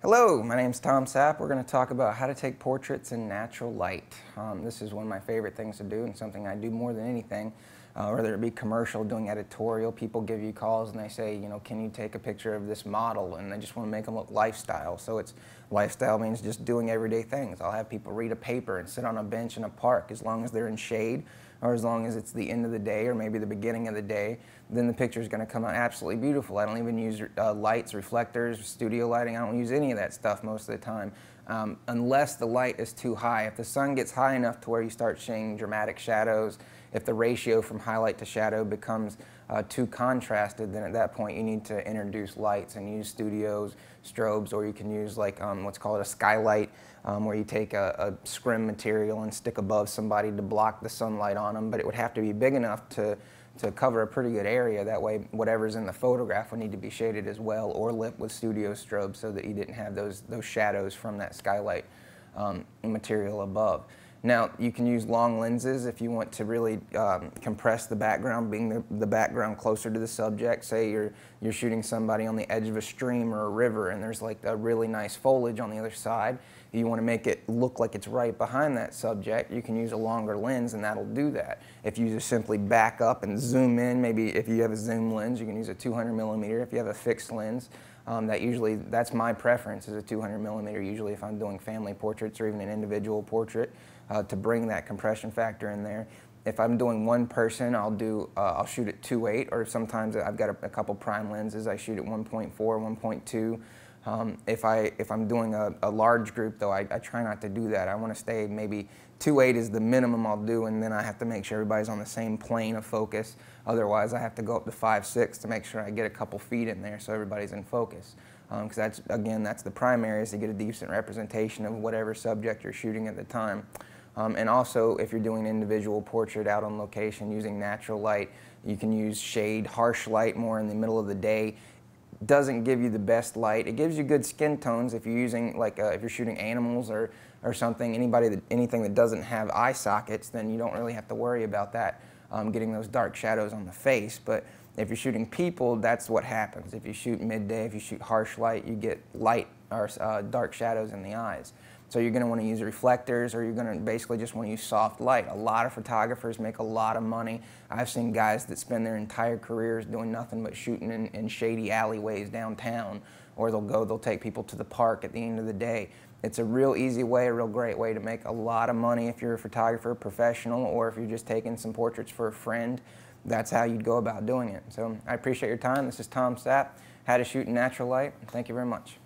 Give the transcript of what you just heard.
Hello, my name's Tom Sapp. We're going to talk about how to take portraits in natural light. This is one of my favorite things to do and something I do more than anything. Whether it be commercial, doing editorial, people give you calls and they say, can you take a picture of this model? And they just want to make them look lifestyle. So it's lifestyle means just doing everyday things. I'll have people read a paper and sit on a bench in a park as long as they're in shade, or as long as it's the end of the day or maybe the beginning of the day, then the picture is going to come out absolutely beautiful. I don't even use lights, reflectors, studio lighting. I don't use any of that stuff most of the time, unless the light is too high. If the sun gets high enough to where you start seeing dramatic shadows, if the ratio from highlight to shadow becomes too contrasted, then at that point you need to introduce lights and use studios, strobes, or you can use like what's called a skylight, where you take a scrim material and stick above somebody to block the sunlight on them, but it would have to be big enough to cover a pretty good area. That way whatever's in the photograph would need to be shaded as well, or lit with studio strobe so that you didn't have those shadows from that skylight material above. Now, you can use long lenses if you want to really compress the background, being the background closer to the subject. Say you're shooting somebody on the edge of a stream or a river and there's like a really nice foliage on the other side. You want to make it look like it's right behind that subject. You can use a longer lens and that'll do that. If you just simply back up and zoom in, maybe if you have a zoom lens, you can use a 200mm. If you have a fixed lens, that's my preference, is a 200mm usually if I'm doing family portraits or even an individual portrait, to bring that compression factor in there. If I'm doing one person, I'll shoot at 2.8, or sometimes I've got a couple prime lenses. I shoot at 1.4, 1.2. If I'm doing a large group though, I try not to do that. I want to stay maybe 2.8 is the minimum I'll do, and then I have to make sure everybody's on the same plane of focus. Otherwise I have to go up to 5.6 to make sure I get a couple feet in there so everybody's in focus. Because that's the primary, is to get a decent representation of whatever subject you're shooting at the time. And also, if you're doing an individual portrait out on location using natural light, you can use shade, harsh light more in the middle of the day. Doesn't give you the best light. It gives you good skin tones if you're using, like if you're shooting animals or something, anything that doesn't have eye sockets, then you don't really have to worry about that, getting those dark shadows on the face. But if you're shooting people, that's what happens. If you shoot midday, if you shoot harsh light, you get light or dark shadows in the eyes. So you're going to want to use reflectors, or you're going to basically just want to use soft light. A lot of photographers make a lot of money. I've seen guys that spend their entire careers doing nothing but shooting in shady alleyways downtown, or they'll take people to the park at the end of the day. It's a real easy way, a real great way to make a lot of money if you're a photographer, professional, or if you're just taking some portraits for a friend. That's how you'd go about doing it. So I appreciate your time. This is Tom Sapp, How to Shoot in Natural Light. Thank you very much.